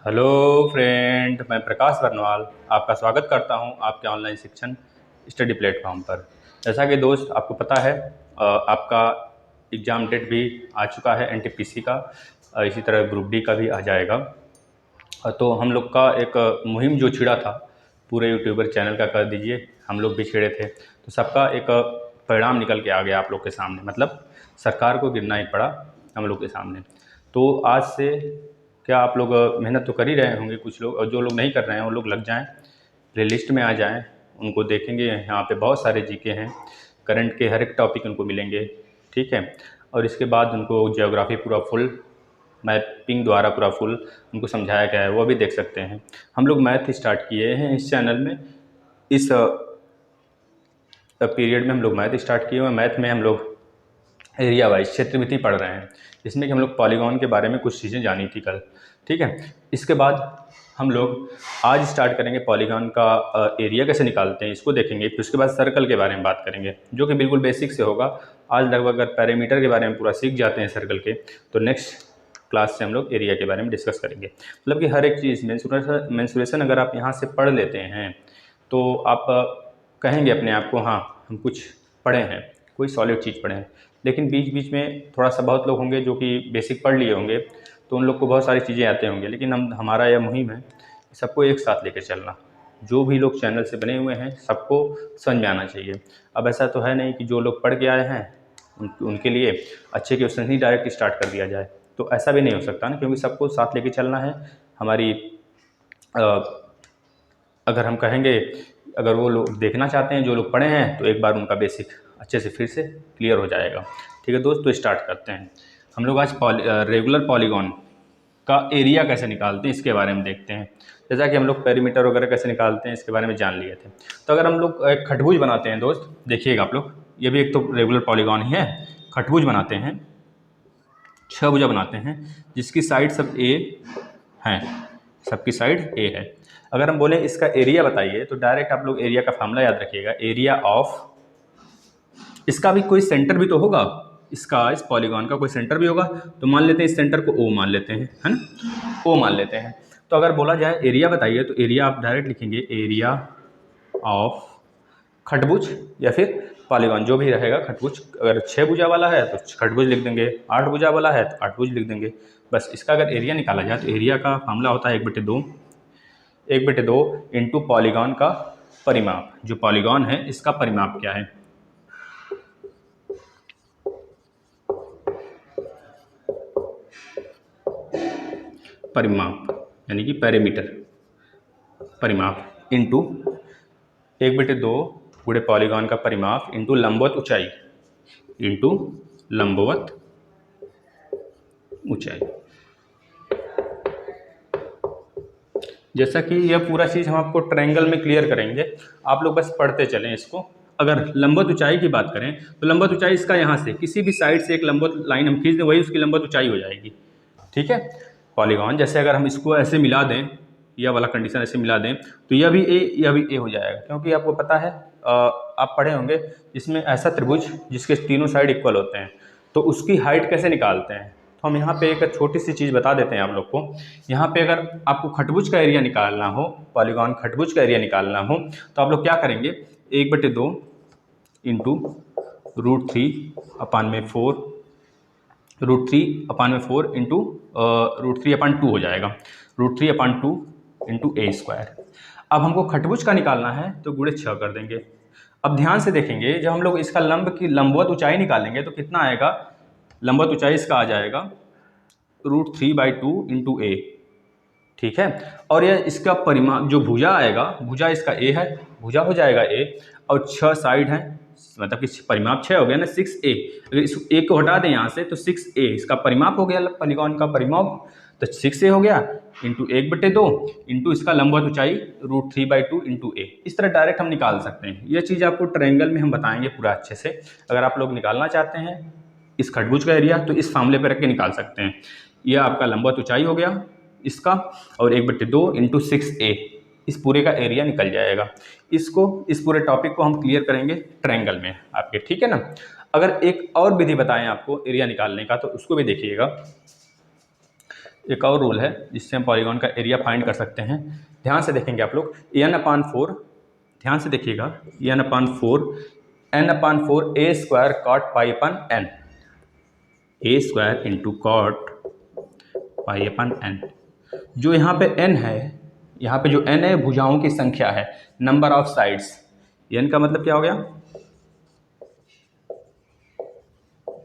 Hello friend, मैं प्रकाश बरनवाल आपका स्वागत करता हूं आपके ऑनलाइन शिक्षण स्टडी प्लेटफॉर्म पर। जैसा कि दोस्त आपको पता है, आपका एग्ज़ाम डेट भी आ चुका है एनटीपीसी का। इसी तरह ग्रुप डी का भी आ जाएगा। तो हम लोग का एक मुहिम जो छिड़ा था, पूरे यूट्यूबर चैनल का कर दीजिए, हम लोग भी छिड़े थे। तो सबका एक परिणाम निकल के आ गया आप लोग के सामने, मतलब सरकार को गिरना ही पड़ा हम लोग के सामने। तो आज से क्या आप लोग मेहनत तो कर ही रहे होंगे कुछ लोग, और जो लोग नहीं कर रहे हैं वो लोग लग जाएं, प्लेलिस्ट में आ जाएं, उनको देखेंगे। यहाँ पे बहुत सारे जीके हैं, करंट के हर एक टॉपिक उनको मिलेंगे, ठीक है। और इसके बाद उनको ज्योग्राफी पूरा फुल मैपिंग द्वारा पूरा फुल उनको समझाया गया है, वो भी देख सकते हैं। हम लोग मैथ स्टार्ट किए हैं इस चैनल में, इस पीरियड में हम लोग मैथ स्टार्ट किए हुए हैं। मैथ में हम लोग एरिया वाइज क्षेत्रमिति पढ़ रहे हैं, जिसमें कि हम लोग पॉलीगॉन के बारे में कुछ चीज़ें जानी थी कल, ठीक है। इसके बाद हम लोग आज स्टार्ट करेंगे पॉलीगॉन का एरिया कैसे निकालते हैं, इसको देखेंगे। फिर उसके बाद सर्कल के बारे में बात करेंगे, जो कि बिल्कुल बेसिक से होगा। आज लगभग अगर पैरामीटर के बारे में पूरा सीख जाते हैं सर्कल के, तो नेक्स्ट क्लास से हम लोग एरिया के बारे में डिस्कस करेंगे। मतलब कि हर एक चीज़ मेंसुरेशन अगर आप यहाँ से पढ़ लेते हैं तो आप कहेंगे अपने आप को, हाँ हम कुछ पढ़े हैं, कोई सॉलिड चीज़ पढ़े हैं। लेकिन बीच बीच में थोड़ा सा बहुत लोग होंगे जो कि बेसिक पढ़ लिए होंगे, तो उन लोग को बहुत सारी चीज़ें आते होंगे। लेकिन हमारा यह मुहिम है सबको एक साथ लेकर चलना। जो भी लोग चैनल से बने हुए हैं सबको समझ में आना चाहिए। अब ऐसा तो है नहीं कि जो लोग पढ़ के आए हैं उनके लिए अच्छे क्वेश्चन ही डायरेक्ट स्टार्ट कर दिया जाए, तो ऐसा भी नहीं हो सकता ना, क्योंकि सबको साथ लेके चलना है। हमारी अगर हम कहेंगे, अगर वो लोग देखना चाहते हैं जो लोग पढ़े हैं, तो एक बार उनका बेसिक अच्छे से फिर से क्लियर हो जाएगा। ठीक है दोस्त, तो स्टार्ट करते हैं। हम लोग आज रेगुलर पॉलीगॉन का एरिया कैसे निकालते हैं इसके बारे में देखते हैं। जैसा कि हम लोग पेरीमीटर वगैरह कैसे निकालते हैं इसके बारे में जान लिए थे। तो अगर हम लोग एक खटभुज बनाते हैं दोस्त, देखिएगा आप लोग, ये भी एक तो रेगुलर पॉलीगॉन ही है। खटभुज बनाते हैं, 6 भुजा बनाते हैं, जिसकी साइड सब ए हैं, सबकी साइड ए है। अगर हम बोले इसका एरिया बताइए, तो डायरेक्ट आप लोग एरिया का फार्मूला याद रखिएगा, एरिया ऑफ, इसका भी कोई सेंटर भी तो होगा, इसका इस पॉलीगॉन का कोई सेंटर भी होगा। तो मान लेते हैं इस सेंटर को ओ मान लेते हैं, है ना, ओ मान लेते हैं। तो अगर बोला जाए एरिया बताइए, तो एरिया आप डायरेक्ट लिखेंगे एरिया ऑफ खटभुज या फिर पॉलीगॉन, जो भी रहेगा खटभुज। अगर 6 भुजा वाला है तो खटभुज लिख देंगे, 8 भुजा वाला है तो 8 भुज लिख देंगे। बस इसका अगर एरिया निकाला जाए तो एरिया का फार्मूला होता है 1/2, 1/2 इंटू पॉलीगॉन का परिमाप। जो पॉलीगॉन है इसका परिमाप क्या है, परिमाप यानी कि पैरामीटर, परिमाप इंटू 1/2 पूरे पॉलीगॉन का परिमाप इंटू लंबवत ऊंचाई, इंटू लंबवत ऊंचाई। जैसा कि यह पूरा चीज़ हम आपको ट्रायंगल में क्लियर करेंगे, आप लोग बस पढ़ते चलें इसको। अगर लंबवत ऊंचाई की बात करें, तो लंबवत ऊंचाई इसका यहाँ से किसी भी साइड से एक लंबवत लाइन हम खींच दें, वही उसकी लंबवत ऊंचाई हो जाएगी, ठीक है। पॉलीगॉन जैसे अगर हम इसको ऐसे मिला दें, यह वाला कंडीशन ऐसे मिला दें, तो यह भी ए हो जाएगा। क्योंकि आपको पता है, आप पढ़े होंगे, इसमें ऐसा त्रिभुज जिसके तीनों साइड इक्वल होते हैं, तो उसकी हाइट कैसे निकालते हैं। तो हम यहाँ पे एक छोटी सी चीज़ बता देते हैं आप लोग को। यहाँ पे अगर आपको खटभुज का एरिया निकालना हो, पॉलीगॉन खटभुज का एरिया निकालना हो, तो आप लोग क्या करेंगे, 1/2 इंटू √3/4, √3/4 इंटू √3/2 हो जाएगा, √3/2 इंटू a²। अब हमको खटभुज का निकालना है तो गुणे 6 कर देंगे। अब ध्यान से देखेंगे, जब हम लोग इसका लंबवत ऊंचाई निकालेंगे तो कितना आएगा, लंबवत ऊंचाई इसका आ जाएगा √3/2 इंटू ए, ठीक है। और यह इसका परिमाप जो भुजा आएगा, भुजा इसका ए है, भुजा हो जाएगा ए, और 6 साइड हैं, मतलब कि परिमाप 6 हो गया ना, 6a। अगर इस ए को हटा दें यहाँ से तो 6a इसका परिमाप हो गया, पॉलीगॉन का परिमाप। तो 6a हो गया इंटू 1/2 इंटू इसका लंबवत ऊंचाई √3/2 इंटू ए। इस तरह डायरेक्ट हम निकाल सकते हैं। यह चीज़ आपको ट्रायंगल में हम बताएंगे पूरा अच्छे से। अगर आप लोग निकालना चाहते हैं इस खटभुज का एरिया, तो इस फार्मूले पर रख के निकाल सकते हैं। यह आपका लंबवत ऊंचाई हो गया इसका, और 1/2 इंटू 6a, इस पूरे का एरिया निकल जाएगा। इसको, इस पूरे टॉपिक को हम क्लियर करेंगे ट्रायंगल में आपके, ठीक है ना। अगर एक और विधि बताएं आपको एरिया निकालने का, तो उसको भी देखिएगा। एक और रूल है जिससे हम पॉलीगॉन का एरिया फाइंड कर सकते हैं। ध्यान से देखेंगे आप लोग, n/4, ध्यान से देखिएगा, n/4 n/4 a square cot pi upon n, a square into cot pi upon n। जो यहाँ पे n है, यहाँ पे जो n है भुजाओं की संख्या है, नंबर ऑफ साइड्स। n का मतलब क्या हो गया,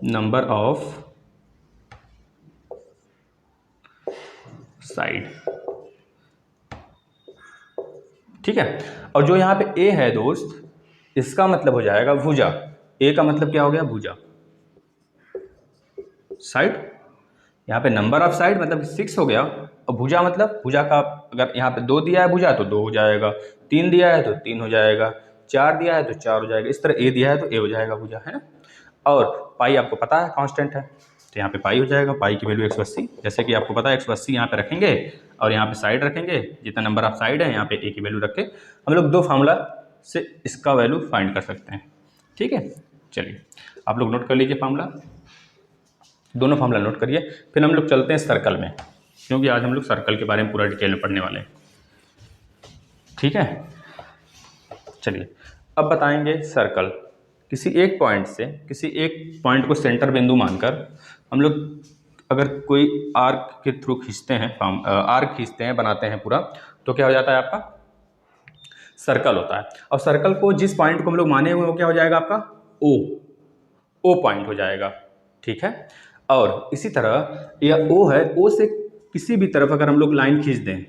नंबर ऑफ साइड, ठीक है। और जो यहाँ पे a है दोस्त, इसका मतलब हो जाएगा भुजा। a का मतलब क्या हो गया, भुजा, साइड। यहाँ पे नंबर ऑफ साइड मतलब 6 हो गया, और भुजा मतलब, भुजा का अगर यहाँ पे 2 दिया है भुजा तो 2 हो जाएगा, 3 दिया है तो 3 हो जाएगा, 4 दिया है तो 4 हो जाएगा, इस तरह a दिया है तो a हो जाएगा भुजा, है ना। और पाई आपको पता है कांस्टेंट है, तो यहाँ पे पाई हो जाएगा, पाई की वैल्यू 180। जैसे कि आपको पता है 180 यहाँ पे रखेंगे और यहाँ पे साइड रखेंगे, जितना नंबर ऑफ साइड है यहाँ पे a की वैल्यू रख के हम लोग 2 फार्मूला से इसका वैल्यू फाइंड कर सकते हैं, ठीक है। चलिए आप लोग नोट कर लीजिए फार्मूला, दोनों फार्मूला नोट करिए। फिर हम लोग चलते हैं सर्कल में, क्योंकि आज हम लोग सर्कल के बारे में पूरा डिटेल में पढ़ने वाले हैं, ठीक है। चलिए अब बताएंगे सर्कल। किसी एक पॉइंट से, किसी एक पॉइंट को सेंटर बिंदु मानकर हम लोग अगर कोई आर्क के थ्रू खींचते हैं, आर्क खींचते हैं, बनाते हैं पूरा, तो क्या हो जाता है आपका, सर्कल होता है। और सर्कल को जिस पॉइंट को हम लोग माने हुए वो क्या हो जाएगा आपका, ओ पॉइंट हो जाएगा, ठीक है। और इसी तरह यह ओ है, ओ से किसी भी तरफ अगर हम लोग लाइन खींच दें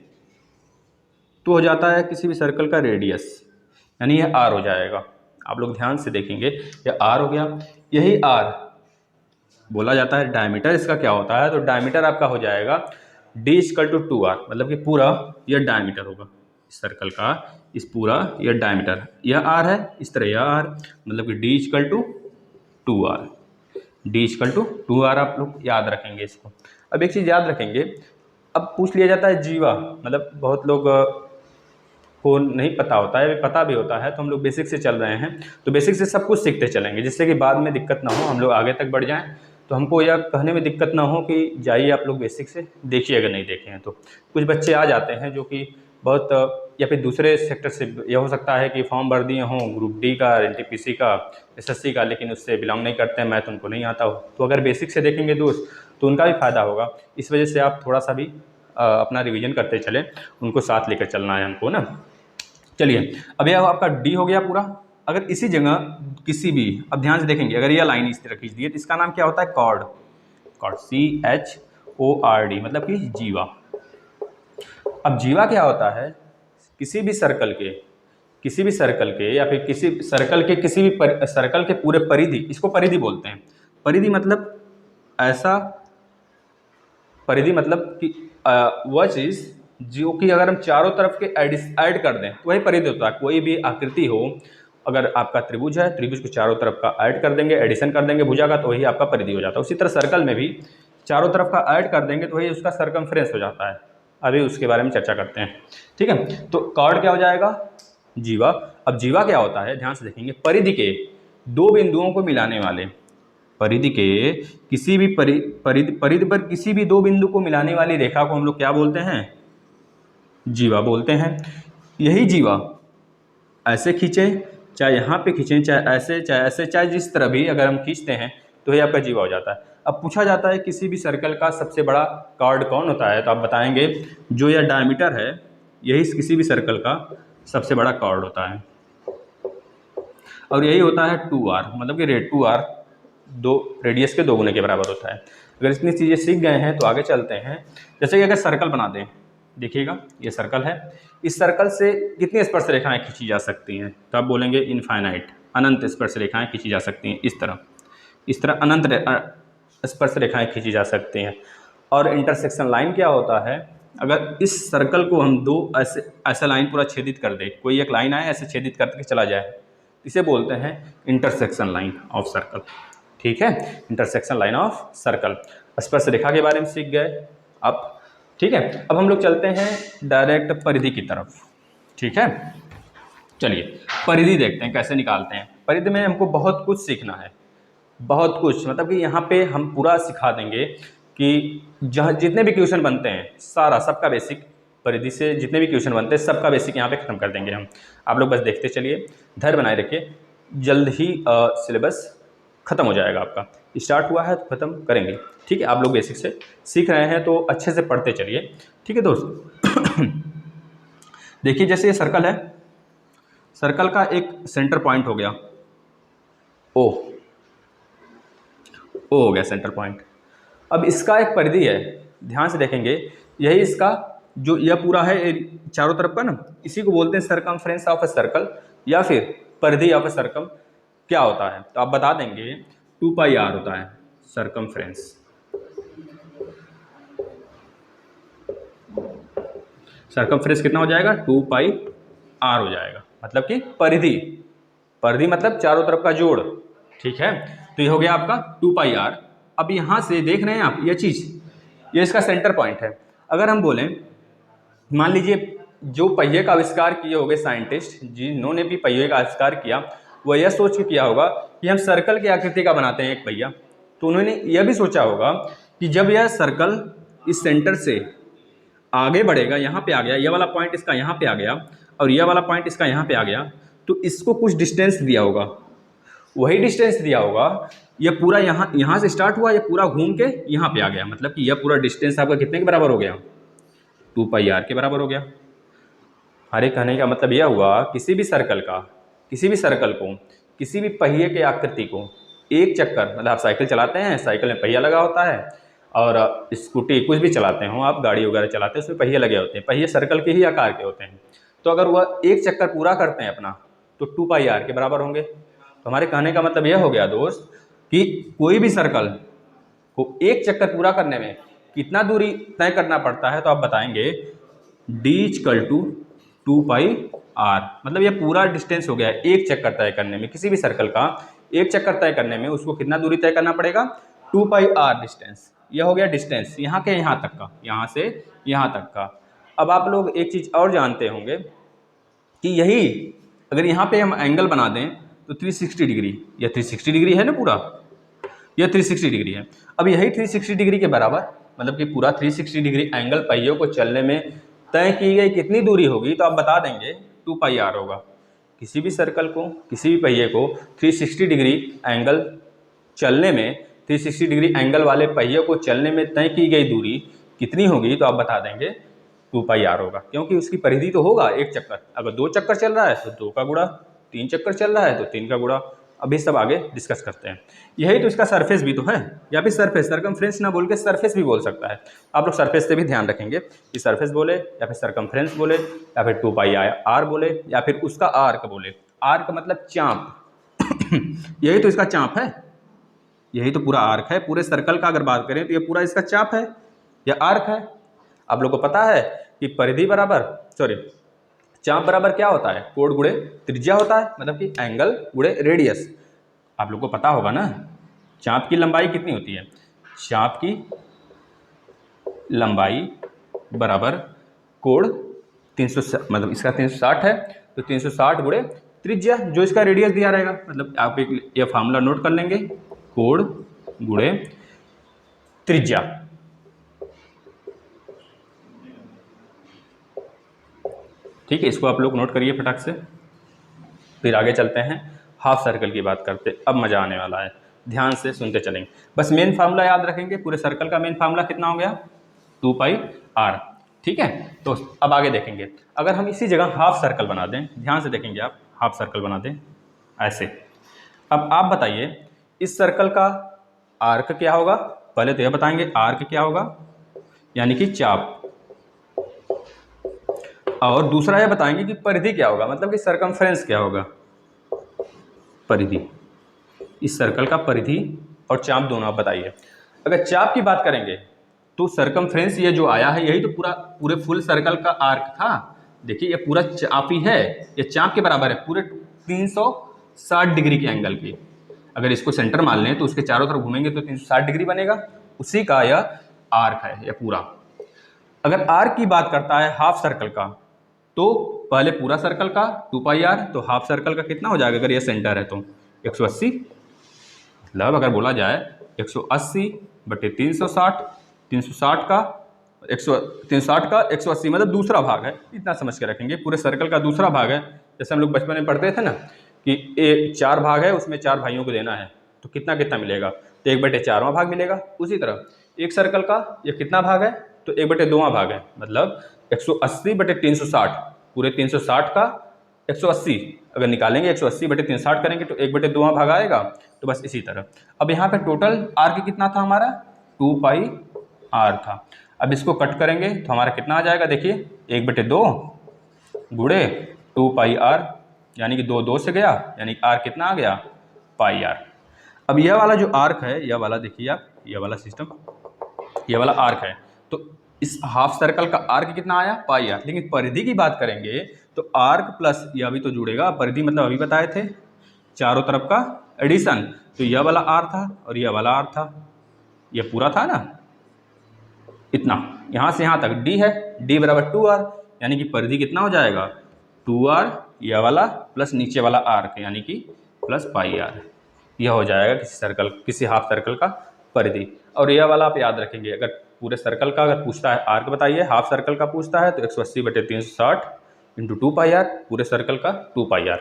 तो हो जाता है किसी भी सर्कल का रेडियस, यानी यह आर हो जाएगा। आप लोग ध्यान से देखेंगे, यह आर हो गया। यही आर बोला जाता है डायमीटर, इसका क्या होता है, तो डायमीटर आपका हो जाएगा d = 2r, मतलब कि पूरा यह डायमीटर होगा इस सर्कल का, इस पूरा यह डायमीटर, यह r है, इस तरह यह r, मतलब कि d = 2r, d = 2r। आप लोग याद रखेंगे इसको। अब एक चीज़ याद रखेंगे, अब पूछ लिया जाता है जीवा, मतलब बहुत लोग को नहीं पता होता है, पता भी होता है, तो हम लोग बेसिक से चल रहे हैं, तो बेसिक से सब कुछ सीखते चलेंगे, जिससे कि बाद में दिक्कत ना हो, हम लोग आगे तक बढ़ जाएं, तो हमको यह कहने में दिक्कत ना हो कि जाइए आप लोग बेसिक से देखिए, अगर नहीं देखे हैं तो। कुछ बच्चे आ जाते हैं जो कि बहुत, या फिर दूसरे सेक्टर से, यह हो सकता है कि फॉर्म भर दिए हों ग्रुप डी का, NTPC का, SSC का, लेकिन उससे बिलोंग नहीं करते हैं, मैथ उनको नहीं आता हो, तो अगर बेसिक से देखेंगे दोस्त तो उनका भी फ़ायदा होगा। इस वजह से आप थोड़ा सा भी अपना रिवीजन करते चलें, उनको साथ लेकर चलना है हमको ना। चलिए अब यह आपका डी हो गया पूरा। अगर इसी जगह किसी भी, अब ध्यान से देखेंगे, अगर यह लाइन इस तरह खींच दी है तो इसका नाम क्या होता है, कॉर्ड, कॉर्ड CHORD, मतलब कि जीवा। अब जीवा क्या होता है, किसी भी सर्कल के या फिर किसी सर्कल के किसी भी सर्कल के पूरे परिधि, इसको परिधि बोलते हैं। परिधि मतलब ऐसा, परिधि मतलब कि वह चीज़ जो कि अगर हम चारों तरफ के ऐड कर दें तो वही परिधि होता है। कोई भी आकृति हो, अगर आपका त्रिभुज है, त्रिभुज को चारों तरफ का ऐड कर देंगे, एडिशन कर देंगे भुजा का, तो वही आपका परिधि हो जाता है। उसी तरह सर्कल में भी चारों तरफ का ऐड कर देंगे तो वही उसका सर्कमफ्रेंस हो जाता है। अभी उसके बारे में चर्चा करते हैं, ठीक है। तो कॉर्ड क्या हो जाएगा, जीवा। अब जीवा क्या होता है, ध्यान से देखेंगे, परिधि के 2 बिंदुओं को मिलाने वाले, परिधि के किसी भी परिधि पर किसी भी 2 बिंदु को मिलाने वाली रेखा को हम लोग क्या बोलते हैं, जीवा बोलते हैं। यही जीवा ऐसे खींचे, चाहे यहाँ पे खींचें, चाहे ऐसे, चाहे जिस तरह भी अगर हम खींचते हैं तो ये आपका जीवा हो जाता है। अब पूछा जाता है किसी भी सर्कल का सबसे बड़ा कॉर्ड कौन होता है, तो आप बताएंगे जो यह डायमीटर है, यही किसी भी सर्कल का सबसे बड़ा कॉर्ड होता है, और यही होता है 2r, मतलब कि 2r 2 रेडियस के 2 गुने के बराबर होता है। अगर इतनी चीज़ें सीख गए हैं तो आगे चलते हैं। जैसे कि अगर सर्कल बना दें, देखिएगा ये सर्कल है, इस सर्कल से कितनी स्पर्श रेखाएं खींची जा सकती हैं, तो आप बोलेंगे इनफाइनाइट, अनंत स्पर्श रेखाएं खींची जा सकती हैं। इस तरह अनंत स्पर्श रेखाएं खींची जा सकती हैं। और इंटरसेक्शन लाइन क्या होता है, अगर इस सर्कल को हम 2 ऐसे लाइन पूरा छेदित कर दे, कोई एक लाइन आए ऐसे छेदित करके चला जाए, इसे बोलते हैं इंटरसेक्शन लाइन ऑफ सर्कल, ठीक है। इंटरसेक्शन लाइन ऑफ सर्कल, स्पर्श रेखा के बारे में सीख गए अब, ठीक है। अब हम लोग चलते हैं डायरेक्ट परिधि की तरफ, ठीक है। चलिए परिधि देखते हैं कैसे निकालते हैं। परिधि में हमको बहुत कुछ सीखना है, बहुत कुछ, मतलब कि यहाँ पे हम पूरा सिखा देंगे कि जहाँ जितने भी क्वेश्चन बनते हैं सारा सबका बेसिक परिधि से जितने भी क्वेश्चन बनते हैं सबका बेसिक यहाँ पे खत्म कर देंगे हम। आप लोग बस देखते चलिए, धैर्य बनाए रखिए, जल्द ही सिलेबस खत्म हो जाएगा आपका। स्टार्ट हुआ है तो खत्म करेंगे, ठीक है। आप लोग बेसिक से सीख रहे हैं तो अच्छे से पढ़ते चलिए, ठीक है दोस्त। देखिए जैसे ये सर्कल है, सर्कल का एक सेंटर पॉइंट हो गया ओ हो गया सेंटर पॉइंट। अब इसका एक परिधि है, ध्यान से देखेंगे, यही इसका जो यह पूरा है चारों तरफ का ना, इसी को बोलते हैं सरकमफ्रेंस ऑफ ए सर्कल या फिर परिधि ऑफ ए सर्कल। क्या होता है तो आप बता देंगे 2πr होता है सरकमफ्रेंस। सरकमफ्रेंस कितना हो जाएगा 2πr हो जाएगा, मतलब कि परिधि, परिधि मतलब चारों तरफ का जोड़, ठीक है। तो ये हो गया आपका 2πr। अब यहाँ से देख रहे हैं आप ये चीज़, ये इसका सेंटर पॉइंट है। अगर हम बोलें, मान लीजिए जो पहिए का आविष्कार किए होंगे साइंटिस्ट, जिन्होंने भी पहिए का आविष्कार किया, वह यह सोच के किया होगा कि हम सर्कल की आकृति का बनाते हैं एक पहिया। तो उन्होंने यह भी सोचा होगा कि जब यह सर्कल इस सेंटर से आगे बढ़ेगा, यहाँ पे आ गया, यह वाला पॉइंट इसका यहाँ पे आ गया और यह वाला पॉइंट इसका यहाँ पे आ गया, तो इसको कुछ डिस्टेंस दिया होगा, वही डिस्टेंस दिया होगा। यह पूरा यहाँ से स्टार्ट हुआ, यह पूरा घूम के यहाँ पे आ गया, मतलब कि यह पूरा डिस्टेंस आपका कितने के बराबर हो गया 2πr के बराबर हो गया। हमारे कहने का मतलब यह हुआ किसी भी सर्कल को, किसी भी पहिए के आकृति को एक चक्कर, मतलब आप साइकिल चलाते हैं, साइकिल में पहिया लगा होता है, और स्कूटी कुछ भी चलाते हो आप, गाड़ी वगैरह चलाते हैं, उसमें पहिए लगे होते हैं, पहिए सर्कल के ही आकार के होते हैं। तो अगर वह एक चक्कर पूरा करते हैं अपना तो 2πr के बराबर होंगे। तो हमारे कहने का मतलब यह हो गया दोस्त कि कोई भी सर्कल को एक चक्कर पूरा करने में कितना दूरी तय करना पड़ता है, तो आप बताएंगे d = 2πr। मतलब ये पूरा डिस्टेंस हो गया है, एक चक्कर तय करने में, किसी भी सर्कल का एक चक्कर तय करने में उसको कितना दूरी तय करना पड़ेगा 2πr डिस्टेंस। यह हो गया डिस्टेंस यहाँ के यहाँ तक का, यहाँ से यहाँ तक का। अब आप लोग एक चीज़ और जानते होंगे कि यही अगर यहाँ पे हम एंगल बना दें तो 360 डिग्री, यह 360 डिग्री है ना, पूरा यह 360 डिग्री है। अब यही 360 डिग्री के बराबर, मतलब कि पूरा 360 डिग्री एंगल पहियों को चलने में तय की गई कितनी दूरी होगी, तो आप बता देंगे 2πr होगा। किसी भी सर्कल को, किसी भी पहिए को 360 डिग्री एंगल चलने में, 360 डिग्री एंगल वाले पहिए को चलने में तय की गई दूरी कितनी होगी, तो आप बता देंगे 2πr होगा, क्योंकि उसकी परिधि तो होगा एक चक्कर। अगर 2 चक्कर चल रहा है तो 2 का गुणा, 3 चक्कर चल रहा है तो 3 का गुणा। अभी सब आगे डिस्कस करते हैं। यही तो इसका सरफेस भी तो है, या फिर सरफेस, सरकमफ्रेंस ना बोल के सरफेस भी बोल सकता है। आप लोग सरफेस से भी ध्यान रखेंगे कि सरफेस बोले या फिर सरकमफ्रेंस बोले या फिर 2πr बोले या फिर उसका आर्क बोले। आर्क मतलब चाप। यही तो इसका चाप है, यही तो पूरा आर्क है। पूरे सर्कल का अगर बात करें तो ये पूरा इसका चाप है, यह आर्क है। आप लोग को पता है कि परिधि बराबर, सॉरी, चाप बराबर क्या होता है, कोण गुणे त्रिज्या होता है, मतलब कि एंगल गुणे रेडियस। आप लोग को पता होगा ना, चाप की लंबाई कितनी होती है, चाप की लंबाई बराबर कोण 360, मतलब इसका 360 है तो 360 गुणे त्रिज्या, जो इसका रेडियस दिया रहेगा। मतलब आप एक यह फार्मूला नोट कर लेंगे, कोण गुणे त्रिज्या। ठीक है, इसको आप लोग नोट करिए फटाक से। फिर आगे चलते हैं, हाफ सर्कल की बात करते। अब मज़ा आने वाला है, ध्यान से सुनते चलेंगे। बस मेन फार्मूला याद रखेंगे, पूरे सर्कल का मेन फार्मूला कितना हो गया 2πr। ठीक है, तो अब आगे देखेंगे। अगर हम इसी जगह हाफ सर्कल बना दें, ध्यान से देखेंगे आप, हाफ सर्कल बना दें ऐसे। अब आप बताइए इस सर्कल का आर्क क्या होगा। पहले तो यह बताएंगे आर्क क्या होगा, यानी कि चाप, और दूसरा यह बताएंगे कि परिधि क्या होगा, मतलब कि सरकमफ्रेंस क्या होगा, परिधि। इस सर्कल का परिधि और चाप दोनों आप बताइए। अगर चाप की बात करेंगे तो सरकमफ्रेंस ये जो आया है यही तो पूरे फुल सर्कल का आर्क था। देखिए ये पूरा चाप ही है, ये चाप के बराबर है पूरे 360 डिग्री के एंगल की। अगर इसको सेंटर मान लें तो उसके चारों तरफ घूमेंगे तो 360 डिग्री बनेगा, उसी का यह आर्क है ये पूरा। अगर आर्क की बात करता है हाफ सर्कल का, तो पहले पूरा सर्कल का 2πr, तो हाफ सर्कल का कितना हो जाएगा, अगर ये सेंटर है तो 180। मतलब अगर बोला जाए 180/360, 360 का 180 मतलब दूसरा भाग है, इतना समझ के रखेंगे। पूरे सर्कल का दूसरा भाग है, जैसे हम लोग बचपन में पढ़ते थे ना कि एक 4 भाग है, उसमें 4 भाइयों को देना है, तो कितना कितना मिलेगा, तो 1/4वां भाग मिलेगा। उसी तरह एक सर्कल का ये कितना भाग है, तो 1/2वां भाग है, मतलब 180/360, पूरे 360 का 180 अगर निकालेंगे, 180/360 करेंगे तो 1/2वां भाग आएगा। तो बस इसी तरह अब यहाँ पे टोटल आर्क कितना था हमारा, 2πr था। अब इसको कट करेंगे तो हमारा कितना आ जाएगा, देखिए 1/2 गुणे 2πr, यानी कि 2 से गया, यानी कि आर कितना आ गया, πr। अब यह वाला जो आर्क है, यह वाला देखिए आप, यह वाला सिस्टम, यह वाला आर्क है, तो इस हाफ सर्कल का आर्क कितना आया, πr। लेकिन परिधि की बात करेंगे तो आर्क प्लस यह भी तो जुड़ेगा, परिधि मतलब अभी बताए थे चारों तरफ का एडिशन, तो यह वाला आर था और यह वाला आर था, यह पूरा था ना, इतना यहाँ से यहाँ तक d है, d बराबर 2r, यानी कि परिधि कितना हो जाएगा, 2r यह वाला प्लस नीचे वाला आर्क, यानी कि प्लस πr। यह हो जाएगा किसी हाफ सर्कल का परिधि। और यह वाला आप याद रखेंगे, अगर पूरे सर्कल का अगर पूछता है आर्क बताइए, हाफ सर्कल का पूछता है तो 180/360 इंटू 2πr, पूरे सर्कल का 2πr।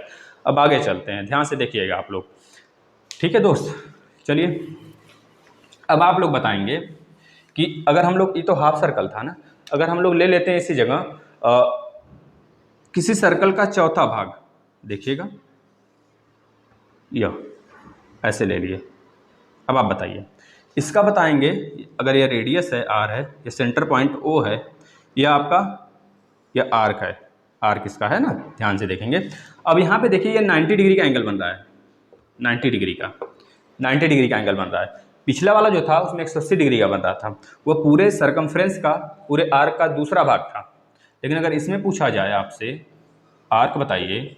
अब आगे चलते हैं, ध्यान से देखिएगा आप लोग, ठीक है दोस्त। चलिए अब आप लोग बताएंगे कि अगर हम लोग, ये तो हाफ सर्कल था ना, अगर हम लोग ले लेते हैं इसी जगह किसी सर्कल का चौथा भाग, देखिएगा यह ऐसे ले लिए। अब आप बताइए, इसका बताएंगे, अगर यह रेडियस है r है, ये सेंटर पॉइंट O है, यह आपका यह आर्क है, आर्क इसका है ना, ध्यान से देखेंगे। अब यहाँ पे देखिए ये 90 डिग्री का एंगल बन रहा है, 90 डिग्री का एंगल बन रहा है। पिछला वाला जो था उसमें 180 डिग्री का बन रहा था, वह पूरे सर्कमफ्रेंस का, पूरे आर्क का दूसरा भाग था। लेकिन अगर इसमें पूछा जाए आपसे आर्क बताइए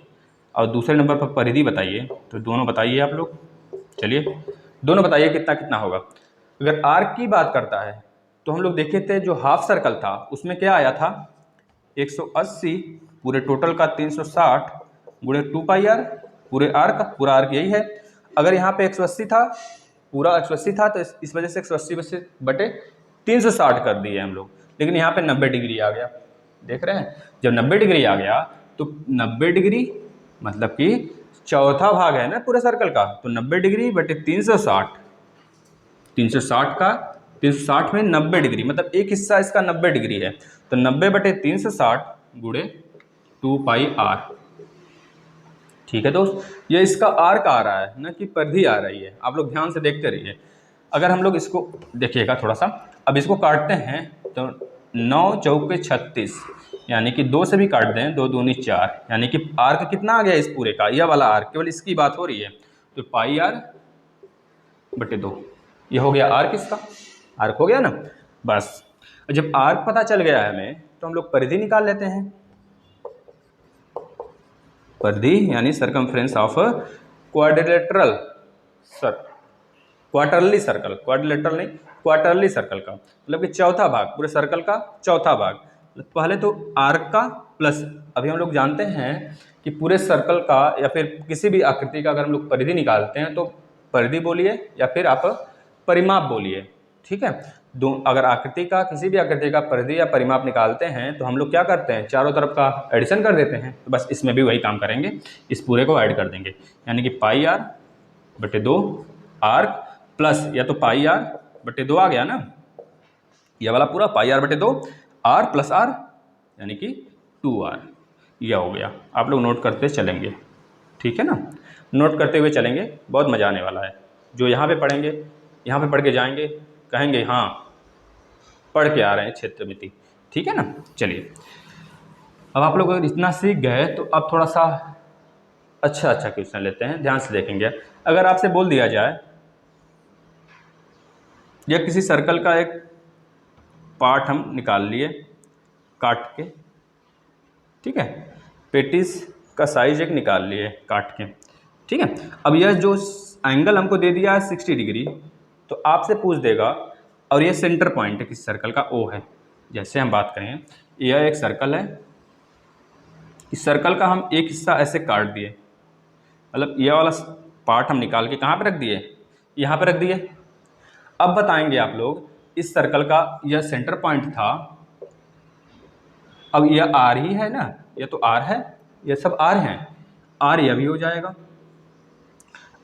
और दूसरे नंबर पर परिधि बताइए, तो दोनों बताइए आप लोग, चलिए दोनों बताइए कितना कितना होगा। अगर आर्क की बात करता है तो हम लोग देखे थे जो हाफ सर्कल था उसमें क्या आया था, 180 पूरे टोटल का 360 गुणे 2πr, पूरा आर्क यही है। अगर यहाँ पे 180 था, पूरा 180 था, तो इस वजह से 180/360 कर दिए हम लोग। लेकिन यहाँ पे 90 डिग्री आ गया, देख रहे हैं, जब 90 डिग्री आ गया तो 90 डिग्री मतलब कि चौथा भाग है ना पूरे सर्कल का, तो 90 डिग्री बटे 360, 360 का 360 में 90 डिग्री मतलब एक हिस्सा इसका 90 डिग्री है, तो 90/360 गुणे 2πr। ठीक है दोस्त, ये इसका आर्क आ रहा है ना कि परिधि आ रही है, आप लोग ध्यान से देखते रहिए। अगर हम लोग इसको देखिएगा थोड़ा सा, अब इसको काटते हैं तो 9 चौके 36, यानी कि 2 से भी काट दें, 2 दूनी 4, यानी कि आर्क कितना आ गया इस पूरे का, यह वाला आर्क, केवल इसकी बात हो रही है, तो πr/2, ये हो गया आर्क, इसका आर्क हो गया ना। बस जब आर्क पता चल गया है हमें तो हम लोग परिधि निकाल लेते हैं। परिधि यानी circumference of quadrilateral quarterly circle, quadrilateral नहीं, क्वार्टरली सर्कल का मतलब कि चौथा भाग, पूरे सर्कल का चौथा भाग। पहले तो आर्क का प्लस, अभी हम लोग जानते हैं कि पूरे सर्कल का या फिर किसी भी आकृति का अगर हम लोग परिधि निकालते हैं तो परिधि बोलिए या फिर आप परिमाप बोलिए, ठीक है। अगर आकृति का, किसी भी आकृति का परिधि या परिमाप निकालते हैं तो हम लोग क्या करते हैं, चारों तरफ का एडिशन कर देते हैं। तो बस इसमें भी वही काम करेंगे, इस पूरे को ऐड कर देंगे, यानी कि πr/2 आर्क प्लस, या तो πr/2 आ गया ना, यह वाला पूरा πr/2 r प्लस r, यानी कि 2r, यह हो गया। आप लोग नोट करते चलेंगे, ठीक है ना, नोट करते हुए चलेंगे, बहुत मज़ा आने वाला है। जो यहाँ पे पढ़ेंगे, यहाँ पे पढ़ के जाएंगे, कहेंगे हाँ पढ़ के आ रहे हैं क्षेत्रमिति, ठीक है ना। चलिए अब आप लोग अगर इतना सीख गए तो अब थोड़ा सा अच्छा क्वेश्चन लेते हैं, ध्यान से देखेंगे। अगर आपसे बोल दिया जाए या किसी सर्कल का एक पार्ट हम निकाल लिए काट के, ठीक है, पेटिस का साइज एक निकाल लिए काट के, ठीक है। अब यह जो एंगल हमको दे दिया है 60 डिग्री, तो आपसे पूछ देगा, और ये सेंटर पॉइंट है किसी सर्कल का O है। जैसे हम बात करें, यह एक सर्कल है, इस सर्कल का हम एक हिस्सा ऐसे काट दिए, मतलब यह वाला पार्ट हम निकाल के कहाँ पे रख दिए, यहाँ पे रख दिए। अब बताएंगे आप लोग इस सर्कल का यह सेंटर पॉइंट था। अब यह आर ही है ना, यह तो आर है, ये सब आर हैं, आर यह भी हो जाएगा।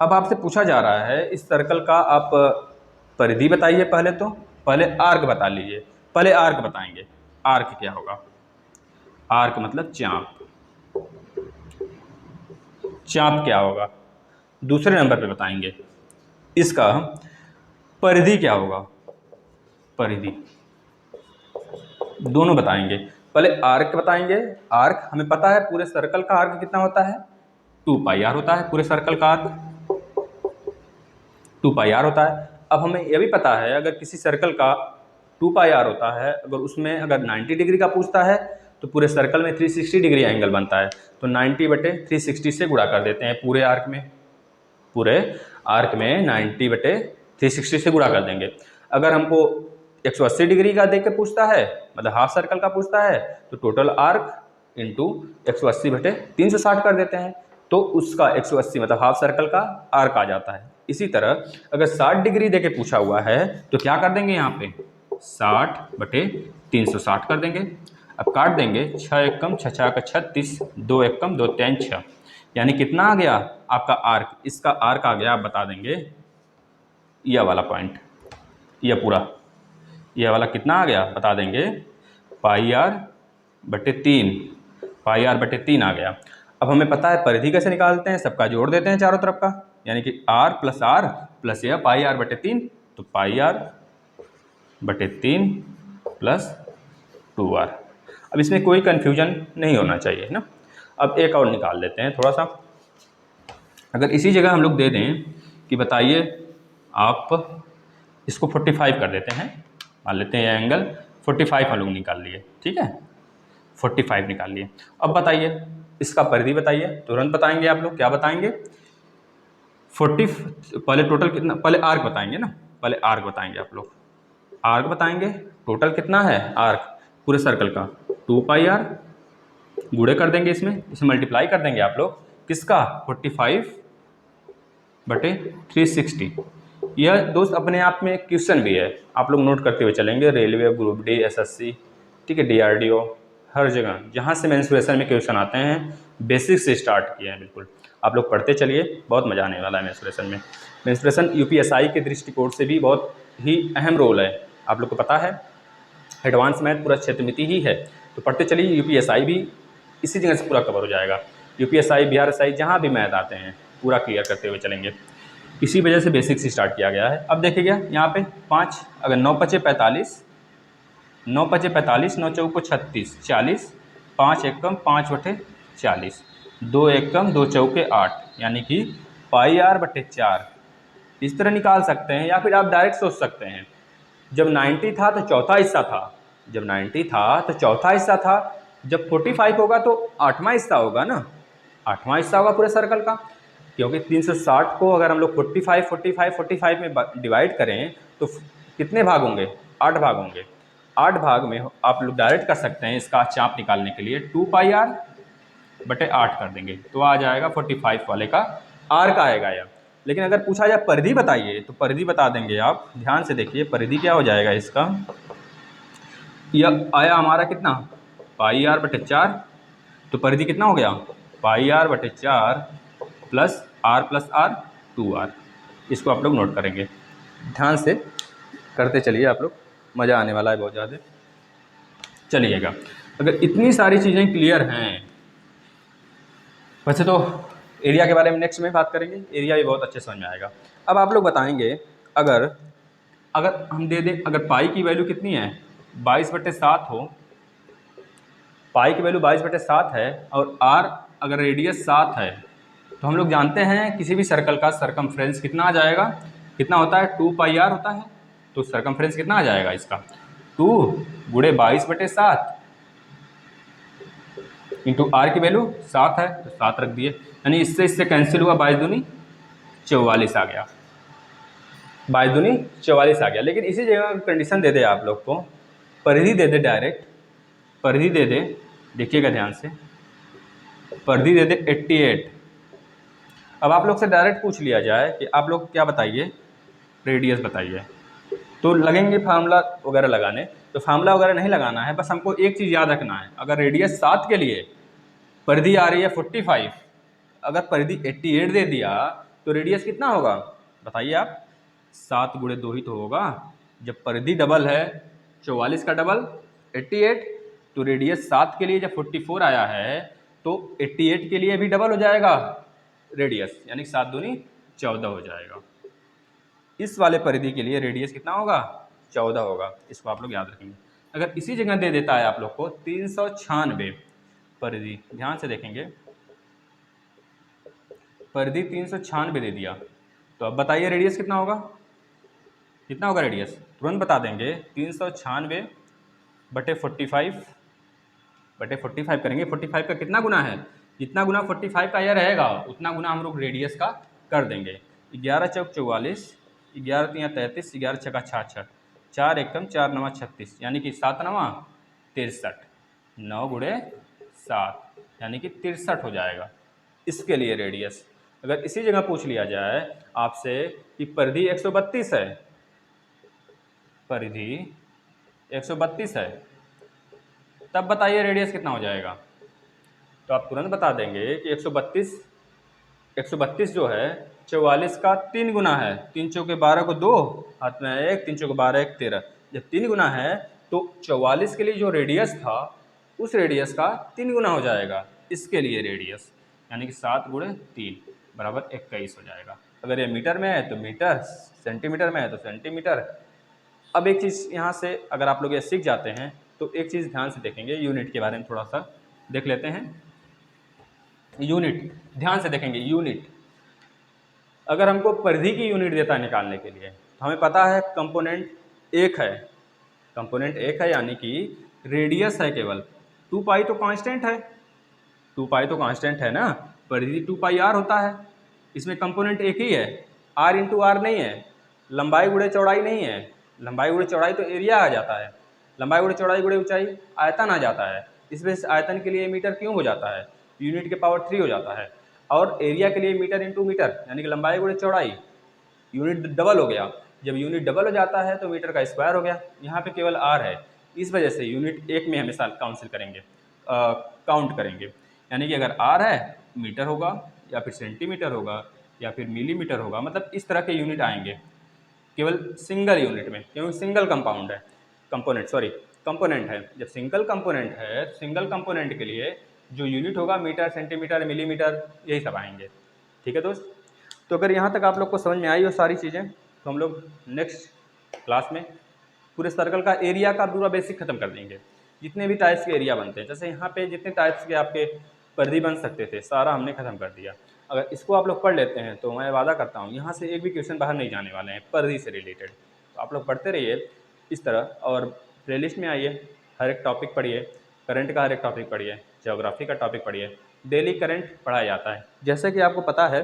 अब आपसे पूछा जा रहा है इस सर्कल का आप परिधि बताइए। पहले आर्क बता लीजिए। पहले आर्क बताएंगे, आर्क क्या होगा। आर्क मतलब चाप। चाप क्या होगा दूसरे नंबर पे बताएंगे। इसका परिधि क्या होगा, परिधि दोनों बताएंगे। पहले आर्क बताएंगे। आर्क हमें पता है पूरे सर्कल का आर्क कितना होता है, 2πr होता है। पूरे सर्कल का आर्क 2πr होता है। अब हमें यह भी पता है अगर किसी सर्कल का 2πr होता है, अगर उसमें अगर 90 डिग्री का पूछता है तो पूरे सर्कल में 360 डिग्री एंगल बनता है। तो 90/360 से गुणा कर देते हैं पूरे आर्क में। पूरे आर्क में 90/360 से गुणा कर देंगे। अगर हमको 180 डिग्री का देख के पूछता है, मतलब हाफ सर्कल का पूछता है, तो टोटल आर्क इंटू 180/360 कर देते हैं, तो उसका 180 मतलब हाफ सर्कल का आर्क आ जाता है। इसी तरह अगर 60 डिग्री देके पूछा हुआ है तो क्या कर देंगे, यहाँ पे 60/360 कर देंगे। अब काट देंगे, 6 एकम 6 6 का 36, 2 एकम 2 3 6, यानी कितना आ गया आपका आर्क। इसका आर्क आ गया, आप बता देंगे यह वाला पॉइंट, यह पूरा यह वाला कितना आ गया बता देंगे, πr/3, πr/3 आ गया। अब हमें पता है परिधि कैसे निकालते हैं, सबका जोड़ देते हैं चारों तरफ का, यानी कि r प्लस यह πr/3, तो πr/3 प्लस 2r। अब इसमें कोई कन्फ्यूजन नहीं होना चाहिए ना। अब एक और निकाल लेते हैं थोड़ा सा। अगर इसी जगह हम लोग दे दें कि बताइए आप इसको 45 कर देते हैं, मान लेते हैं एंगल 45 हम लोग निकाल लिए, ठीक है 45 निकाल लिए। अब बताइए इसका परिधि बताइए, तुरंत बताएंगे आप लोग। क्या बताएंगे, 40, पहले टोटल कितना, पहले आर्क बताएंगे ना, पहले आर्क बताएंगे आप लोग। आर्क बताएंगे टोटल कितना है आर्क पूरे सर्कल का, 2πr, गुणे कर देंगे इसमें, इसे मल्टीप्लाई कर देंगे आप लोग, किसका 45/360। यह दोस्त अपने आप में एक क्वेश्चन भी है, आप लोग नोट करते हुए चलेंगे। रेलवे, ग्रुप डी, एसएससी, ठीक है, डीआरडीओ, हर जगह जहाँ से मेंसुरेशन में क्वेश्चन आते हैं बेसिक से स्टार्ट किए हैं। बिल्कुल आप लोग पढ़ते चलिए, बहुत मजा आने वाला है मेंसुरेशन में। मेंसुरेशन यूपीएसआई के दृष्टिकोण से भी बहुत ही अहम रोल है, आप लोग को पता है। एडवांस मैथ पूरा क्षेत्रमिति ही है, तो पढ़ते चलिए। यूपीएसआई भी इसी जगह से पूरा कवर हो जाएगा। यूपीएसआई, बीआरएसआई, जहाँ भी मैथ आते हैं पूरा क्लियर करते हुए चलेंगे। इसी वजह से बेसिक से स्टार्ट किया गया है। अब देखिएगा यहाँ पे 5, अगर 9 × 5 = 45, 9 × 5 = 45, 9 × 4 = 36, 40, 5 एकम 5/40, 2 एकम 2 चौके 8, यानी कि πr/4 इस तरह निकाल सकते हैं। या फिर आप डायरेक्ट सोच सकते हैं, जब 90 था तो चौथा हिस्सा था, जब 90 था तो चौथा हिस्सा था, जब 45 होगा तो 8वां हिस्सा होगा ना, 8वां हिस्सा होगा पूरे सर्कल का। क्योंकि 360 को अगर हम लोग 45 45 45 में डिवाइड करें तो कितने भाग होंगे, 8 भाग होंगे। 8 भाग में आप लोग डायरेक्ट कर सकते हैं, इसका चाप निकालने के लिए 2πr/8 कर देंगे, तो आ जाएगा 45 वाले का आर का आएगा यह। लेकिन अगर पूछा जाए परिधि बताइए, तो परिधि बता देंगे आप, ध्यान से देखिए परिधि क्या हो जाएगा इसका। यह आया हमारा कितना, πr/4, तो परिधि कितना हो गया, πr/4 plus r plus r 2r। इसको आप लोग नोट करेंगे, ध्यान से करते चलिए आप लोग, मज़ा आने वाला है बहुत ज़्यादा। चलिएगा, अगर इतनी सारी चीज़ें क्लियर हैं, वैसे तो एरिया के बारे में नेक्स्ट में बात करेंगे, एरिया भी बहुत अच्छे समझ में आएगा। अब आप लोग बताएंगे अगर हम दे दें, अगर पाई की वैल्यू कितनी है 22/7 हो, पाई की वैल्यू 22/7 है और r अगर रेडियस 7 है, तो हम लोग जानते हैं किसी भी सर्कल का सरकमफ्रेंस कितना आ जाएगा, कितना होता है 2πr होता है। तो सरकमफ्रेंस कितना आ जाएगा इसका, 2 × 22/7 इंटू आर की वैल्यू 7 है तो 7 रख दिए, यानी इससे कैंसिल हुआ, 22 दूनी 44 आ गया, 22 दूनी 44 आ गया। लेकिन इसी जगह कंडीशन दे दे आप लोग को, परिधि दे दे, डायरेक्ट परिधि दे दे, देखिएगा ध्यान से, परिधि दे दे 88। अब आप लोग से डायरेक्ट पूछ लिया जाए कि आप लोग क्या बताइए, रेडियस बताइए, तो लगेंगे फार्मूला वगैरह लगाने, तो फार्मूला वगैरह नहीं लगाना है, बस हमको एक चीज़ याद रखना है, अगर रेडियस 7 के लिए परिधि आ रही है 45, अगर परिधि 88 दे दिया तो रेडियस कितना होगा बताइए आप? 7 गुणे 2 ही तो होगा। जब परिधि डबल है 44 का डबल 88, तो रेडियस 7 के लिए जब 44 आया है तो 88 के लिए भी डबल हो जाएगा रेडियस, यानी 7 दूनी 14 हो जाएगा। इस वाले परिधि के लिए रेडियस कितना होगा? 14 होगा। इसको आप लोग याद रखेंगे। अगर इसी जगह दे देता है आप लोग को 396 परिधि, ध्यान से देखेंगे, परिधि 396 दे दिया, तो अब बताइए रेडियस कितना होगा? कितना होगा रेडियस? तुरंत बता देंगे। 396 बटे 45 बटे 45 करेंगे। 45 का कितना गुना है? जितना गुना 45 का यह रहेगा उतना गुना हम लोग रेडियस का कर देंगे। 11 चौक 44, 11 तिया 33, 11 छक्का 66, 4 एकम 4 नवा 36, यानी कि 7 नवा 63, 9 गुणे 7 यानी कि 63 हो जाएगा। इसके लिए रेडियस अगर इसी जगह पूछ लिया जाए आपसे कि परिधि 132 है, परिधि 132 है, तब बताइए रेडियस कितना हो जाएगा? तो आप तुरंत बता देंगे कि 132 जो है 44 का 3 गुना है। 3 चौके 12 को 2, हाथ में 1, 3 चौके 12 1 13, जब 3 गुना है तो 44 के लिए जो रेडियस था उस रेडियस का 3 गुना हो जाएगा। इसके लिए रेडियस यानी कि 7 गुणे 3 बराबर 21 हो जाएगा। अगर ये मीटर में है तो मीटर, सेंटीमीटर में है तो सेंटीमीटर। अब एक चीज़ यहाँ से अगर आप लोग ये सीख जाते हैं तो एक चीज़ ध्यान से देखेंगे, यूनिट के बारे में थोड़ा सा देख लेते हैं। यूनिट ध्यान से देखेंगे। यूनिट अगर हमको परिधि की यूनिट देता है निकालने के लिए तो हमें पता है कंपोनेंट एक है, कंपोनेंट एक है यानी कि रेडियस है केवल। 2 पाई तो कांस्टेंट है, 2 पाई तो कांस्टेंट है ना, परिधि 2 पाई आर होता है। इसमें कंपोनेंट एक ही है, आर इंटू आर नहीं है, लंबाई गुणे चौड़ाई नहीं है। लंबाई गुणे चौड़ाई तो एरिया आ जाता है, लंबाई गुणे चौड़ाई गुणे ऊंचाई आयतन आ जाता है। इस वजह से आयतन के लिए मीटर क्यों हो जाता है? यूनिट के पावर 3 हो जाता है। और एरिया के लिए मीटर इंटू मीटर यानी कि लंबाई गुणे चौड़ाई, यूनिट डबल हो गया। जब यूनिट डबल हो जाता है तो मीटर का स्क्वायर हो गया। यहाँ पे केवल आर है, इस वजह से यूनिट एक में हमेशा काउंसिल करेंगे, काउंट करेंगे। यानी कि अगर आर है मीटर होगा या फिर सेंटीमीटर होगा या फिर मिलीमीटर होगा, मतलब इस तरह के यूनिट आएंगे केवल सिंगल यूनिट में, क्योंकि सिंगल कंपाउंड है, कंपोनेंट है। जब सिंगल कंपोनेंट है, सिंगल कंपोनेंट के लिए जो यूनिट होगा मीटर, सेंटीमीटर, मिलीमीटर, यही सब आएंगे। ठीक है दोस्त? तो अगर यहाँ तक आप लोग को समझ में आई हो सारी चीज़ें तो हम लोग नेक्स्ट क्लास में पूरे सर्कल का एरिया का पूरा बेसिक खत्म कर देंगे। जितने भी टाइप्स के एरिया बनते हैं, जैसे यहाँ पे जितने टाइप्स के आपके परिधि बन सकते थे सारा हमने खत्म कर दिया। अगर इसको आप लोग पढ़ लेते हैं तो मैं वादा करता हूँ यहाँ से एक भी क्वेश्चन बाहर नहीं जाने वाले हैं परिधि से रिलेटेड। तो आप लोग पढ़ते रहिए इस तरह, और प्लेलिस्ट में आइए, हर एक टॉपिक पढ़िए, करंट का हर एक टॉपिक पढ़िए, ज्योग्राफी का टॉपिक पढ़िए, डेली करंट पढ़ाया जाता है। जैसे कि आपको पता है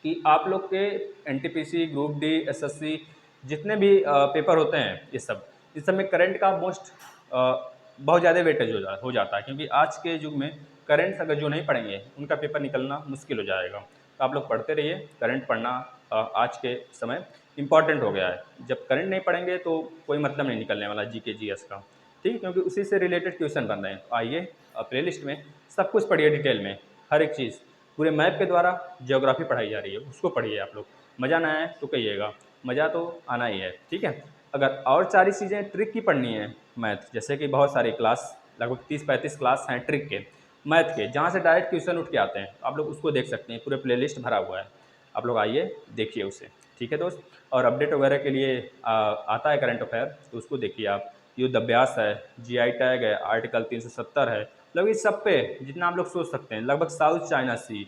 कि आप लोग के एनटीपीसी, ग्रुप डी, एसएससी जितने भी पेपर होते हैं इस सब में करंट का मोस्ट बहुत ज़्यादा वेटेज हो जाता है, क्योंकि आज के युग में करंट अगर जो नहीं पढ़ेंगे उनका पेपर निकलना मुश्किल हो जाएगा। तो आप लोग पढ़ते रहिए, करंट पढ़ना आज के समय इम्पॉर्टेंट हो गया है। जब करंट नहीं पढ़ेंगे तो कोई मतलब नहीं निकलने वाला जीके जीएस का, ठीक है, क्योंकि उसी से रिलेटेड क्वेश्चन बन रहे हैं। तो आइए प्लेलिस्ट में सब कुछ पढ़िए डिटेल में, हर एक चीज़ पूरे मैप के द्वारा ज्योग्राफी पढ़ाई जा रही है, उसको पढ़िए आप लोग। मज़ा ना आए तो कहिएगा, मज़ा तो आना ही है, ठीक है। अगर और सारी चीज़ें ट्रिक की पढ़नी है मैथ, जैसे कि बहुत सारी क्लास, लगभग 30-35 क्लास हैं ट्रिक के, मैथ के, जहाँ से डायरेक्ट क्वेश्चन उठ के आते हैं, आप लोग उसको देख सकते हैं, पूरे प्लेलिस्ट भरा हुआ है, आप लोग आइए देखिए उसे, ठीक है दोस्त। और अपडेट वगैरह के लिए आता है करंट अफेयर, तो उसको देखिए आप। युद्ध अभ्यास है, जीआई टैग है, आर्टिकल 370 है, लगभग इस सब पे जितना आप लोग सोच सकते हैं, लगभग साउथ चाइना सी,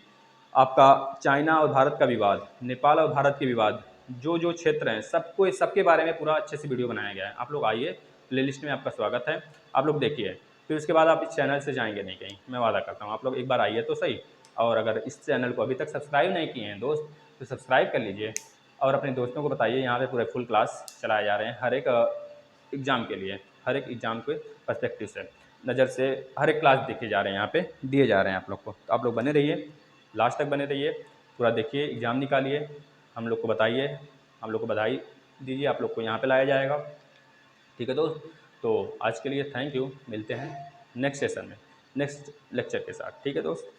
आपका चाइना और भारत का विवाद, नेपाल और भारत के विवाद, जो जो क्षेत्र हैं सबको, सबके बारे में पूरा अच्छे से वीडियो बनाया गया है। आप लोग आइए, प्लेलिस्ट में आपका स्वागत है, आप लोग देखिए, फिर उसके बाद आप इस चैनल से जाएंगे नहीं कहीं, मैं वादा करता हूँ। आप लोग एक बार आइए तो सही, और अगर इस चैनल को अभी तक सब्सक्राइब नहीं किए हैं दोस्त तो सब्सक्राइब कर लीजिए, और अपने दोस्तों को बताइए। यहाँ पे पूरे फुल क्लास चलाए जा रहे हैं हर एक एग्ज़ाम के लिए, हर एक एग्ज़ाम के पर्सपेक्टिव से, नज़र से हर एक क्लास देखे जा रहे हैं, यहाँ पे दिए जा रहे हैं आप लोग को। तो आप लोग बने रहिए, लास्ट तक बने रहिए, पूरा देखिए, एग्ज़ाम निकालिए, हम लोग को बताइए, हम लोग को बधाई दीजिए, आप लोग को यहाँ पे लाया जाएगा। ठीक है दोस्त, तो आज के लिए थैंक यू, मिलते हैं नेक्स्ट सेशन में नेक्स्ट लेक्चर के साथ। ठीक है दोस्त।